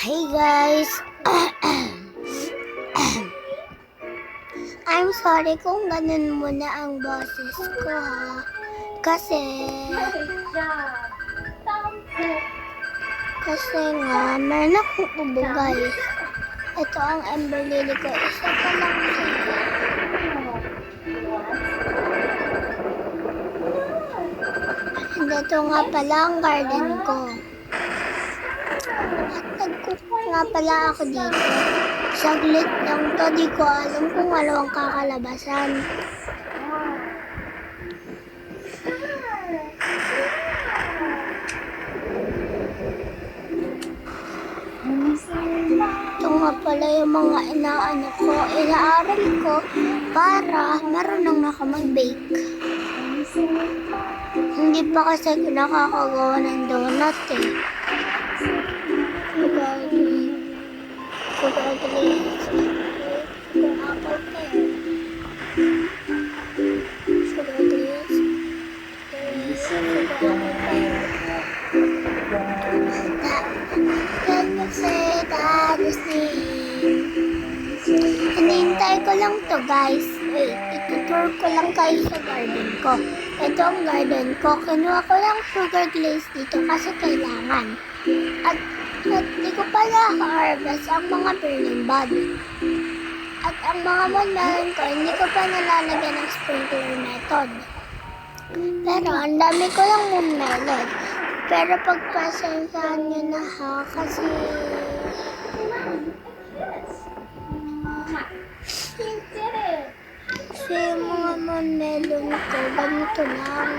Hey guys! I'm sorry kung ganun muna ang boses ko ha. Kasi nga, meron akong ubo guys. Ito ang Ember Lily ko. Isa pa lang siya. And ito nga pala ang garden ko. Nag-cook nga pala ako dito. Saglit lang to, di ko alam kung ano ang kakalabasan. Ito nga pala yung mga inaano ko, inaaral ko para marunong ako mag-bake. Hindi pa kasi nakakagawa ng donut eh. Hinihintay ko lang to guys. Wait, itutur ko lang kayo sa garden ko. Ito ang garden ko. Kinuha ko lang sugar glaze dito kasi kailangan. At di ko pa na-harvest ang mga burning bud. At ang mga monmelon ko, hindi ko pa nalalagyan ng sprinkler method. Pero ang dami ko lang monmelon. Pero pagpasensyahan nyo na ha, kasi yung mga monmelon ko, ganito lang.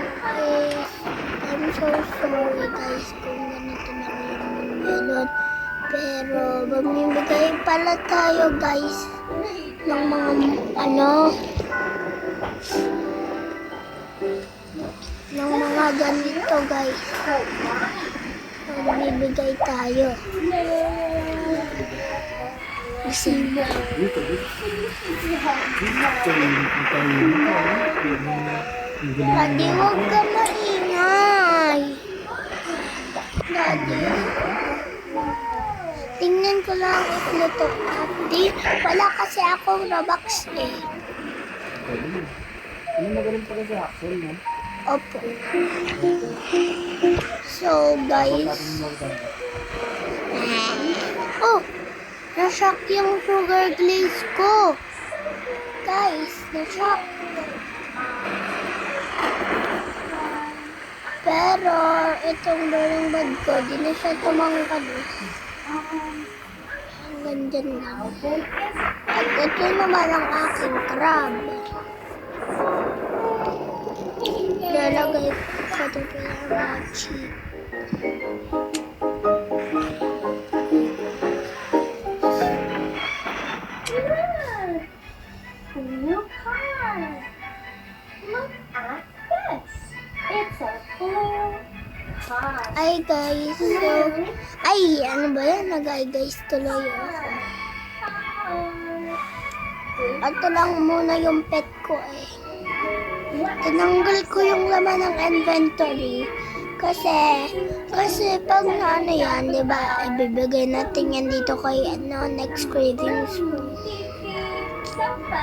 I'm so sorry guys kung ganito lang yung monmelon. Pero mamimigay pala tayo guys ng mga ng mga ganito guys. Mamimigay tayo. Daddy, huwag ka maingay. Daddy, tingnan ko lang if luto. Daddy, wala kasi akong Robux eh. Ano magaling pala sa Axel, no? Opo. So guys, na-shock yung sugar glaze ko. Guys, na-shock. Pero itong burning bud ko, di na siya tumangkad. Hanggang dyan lang. At ito naman ang aking crab. Lalagay ko dito yung mochi. New car. Look at this. It's a blue car. Ay guys, ano ba yan? Nag-guys tuloy ako. Ito lang muna yung pet ko eh. Tinanggal ko yung laman ng inventory. Kasi pag yan, di ba, ibibigay natin yan dito kay next cravings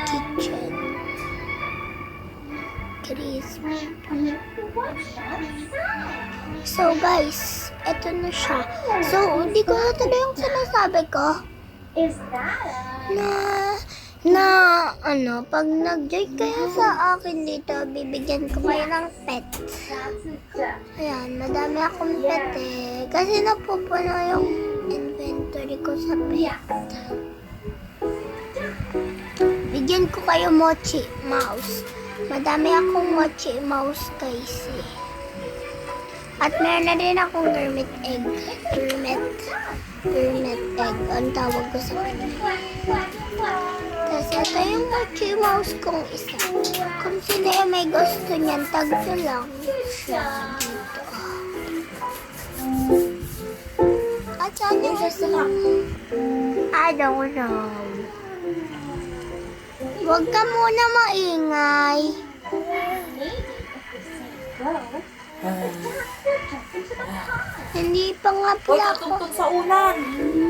kitchen. Christmas. So guys, eto na siya. So, hindi ko na tuloy yung sinasabi ko. Is that Pag nag-join kayo sa akin dito, bibigyan ko kayo ng pet. Ayan, madami akong pet eh. Kasi napupuno yung inventory ko sa pet. Bigyan ko kayo mochi mouse. Madami akong mochi mouse guys eh. At meron na rin akong hermit egg. Hermit egg. Ang tawag ko sa kanya. Tapos ito yung mochi mouse kong isa. Kung sino yung may gusto niyan, tag ko lang siya dito. At saan yung gusto lang? I don't know. Huwag ka muna maingay. Hindi pa nga Huwag pala ako. katungtong sa unan.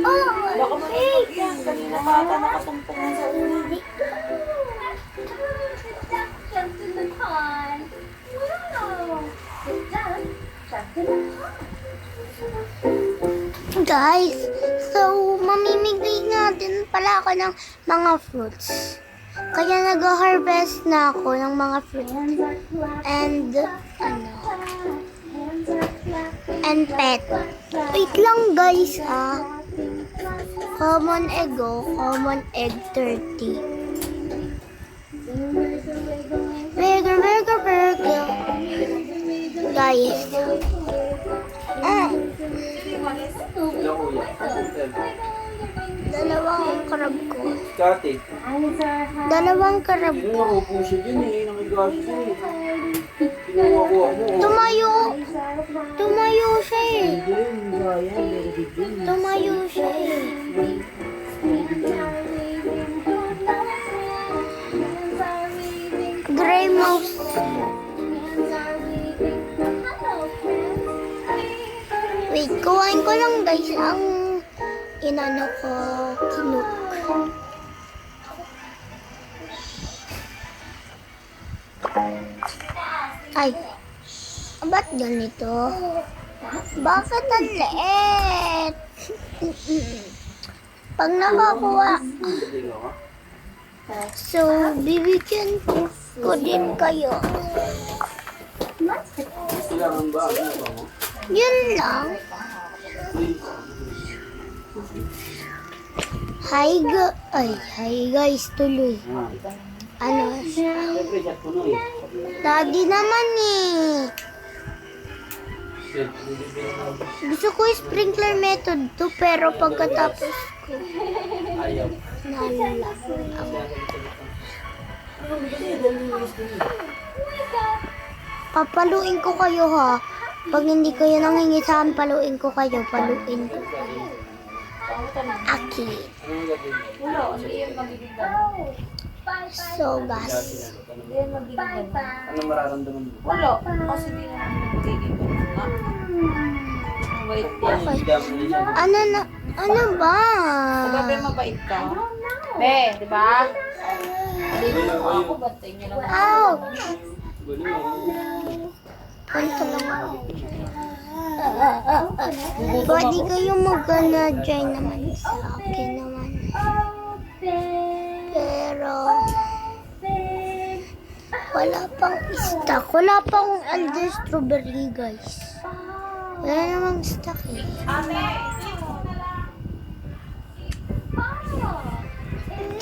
Oh, Baka malaglag yan. Kanina pa ata nakatungtong sa unan. Jump in the pond. Wow. Good job. Jump in the pond. guys, so mamimigay nga din pala ako ng mga fruits. Kaya nag-harvest na ako ng mga fruits. And, and pet. Wait lang guys Common egg common egg 30. Burger. Guys. Dalawang karab ko. Kati. Dalawang karab Yun, ko. nakaupo siya dyan eh. Nakigaso siya eh. Kinuha mo. Tumayo. Tumayo siya eh. Yun, sayang. Very good yun. Tumayo siya eh. Gray mouse. Wait, kuhain ko lang guys ang inano ko, kinuk. Ay, ba't ganito? Bakit ang liit? Pag nakakuha, so bibigyan ko din kayo. Kailangan ba? Ano ba mo? Yun lang. Hi guys, tuloy. Ano siya? Siyempre, chat ko na eh. Daddy naman eh. Gusto ko yung sprinkler method to, pero pagkatapos ko, Ayaw. nalala ako. Papaluin ko kayo ha. Pag hindi kayo nangingi sa akin, paluin ko kayo. Paluin ko kayo. Aki. Anong gagawin mo? Wala, hindi yan magiging ganun. So, gas. Hindi yan magiging ganun. Anong mararamdaman mo? Wala, kasi hindi naman magiging ganun. Mabait yan. Ano ba? Diba, Be, mabait ka? Be, di ba? Hindi mo ako, bantay niya lang. Ow! Galing mo. Punto lang ako. Pwede kayo mag-join naman sa akin naman. Pero, wala pang stock. Wala pang elder strawberry, guys. Wala namang stock eh.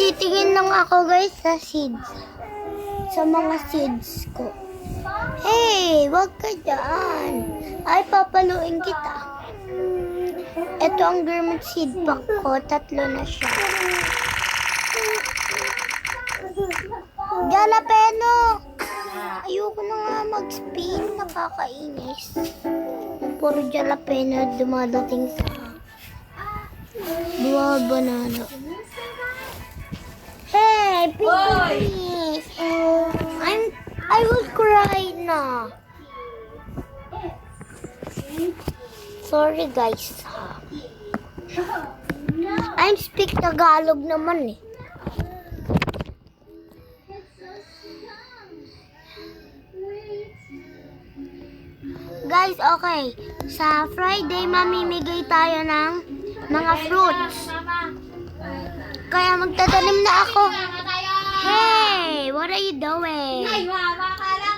Titingin lang ako, guys, sa seeds. Sa mga seeds ko. Hey, wag ka dyan. Ay, papaluin kita. Ito ang German seed pack ko. 3 na siya. Jalapeno! Ayoko na nga mag-spin. Nakakainis. Puro jalapeno dumadating sa buwa banana. Hey, please! I will cry na. Sorry guys ha. I'm speak Tagalog naman eh. Guys, okay. Sa Friday, mamimigay tayo ng mga fruits. Kaya magtatanim na ako. Hey, what are you doing? mama ka lang.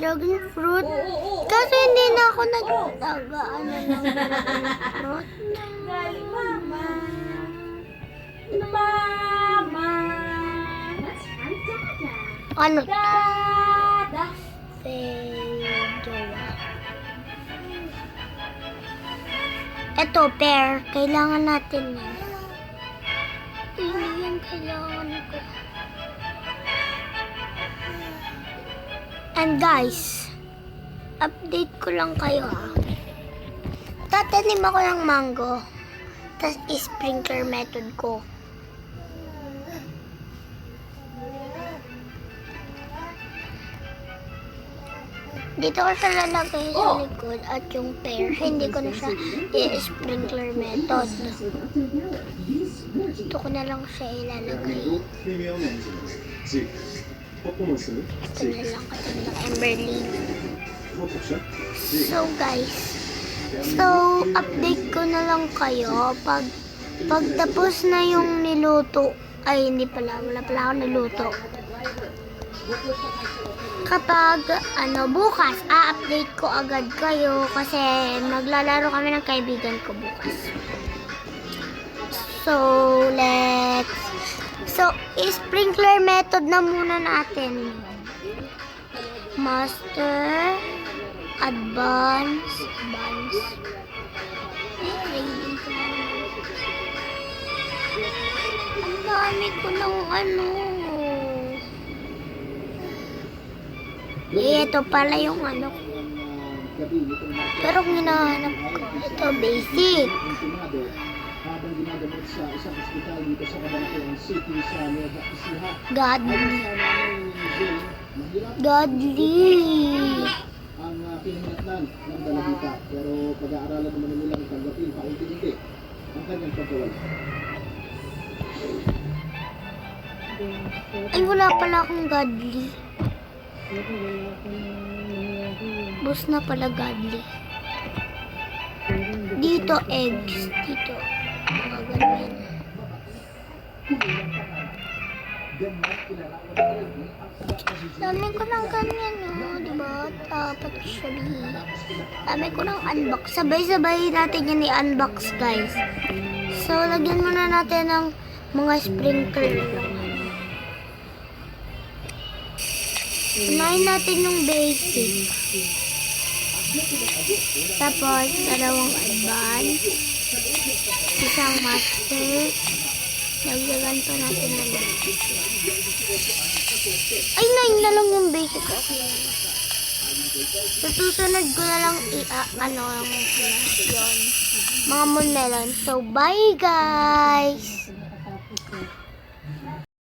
Dragon fruit. Kasi hindi na ako nagtagaan ng fruit. Galing, mama. Mama. That's from Dada. Ano to? Dada. Fedora. Ito, pear. Kailangan natin yan. Hindi yan kailangan ko. And guys, update ko lang kayo ha. Tatanim ako ng mango. Tapos sprinkler method ko. Dito ko siya lalagay sa likod at yung pair, hindi ko na siya i-sprinkler method. Dito ko na lang siya ilalagay. プレミアムエンジンGパフォーマンス Ito na lang kasi ng Emberly. 報告者 So guys, update ko na lang kayo pag tapos na yung niluto. Ay, hindi pala. Wala pala ako niluto. Kapag, bukas, update ko agad kayo kasi maglalaro kami ng kaibigan ko bukas. So, sprinkler method na muna natin. Master, Advance. Ang dami ko ng ito pala yung ko. Pero kung hinahanap ko, ito basic. Habang ginagamit sa isang ospital dito sa Cabanatuan City sa Nueva Ecija. Godly. Ang pinahinatnan ng dalagita. Pero pag-aaralan naman nilang tanggapin paunti-unti ang kanyang pagkawala. Ay, wala pala akong godly. Boss na pala godly. Dito eggs. Dito. Ganyan. Dami ko ng ganyan, diba? Dapat sabihin. Dami ko ng unbox. Sabay-sabay natin yan i-unbox, guys. So, lagyan muna natin ng mga sprinkler. Unahin natin yung basic. Tapos, dalawang advance. Isang master. Nagdagan pa natin ng basic. Ay, 9 na lang yung basic. Okay. So, susunod ko na lang yun. Mga moon melon. So, bye guys!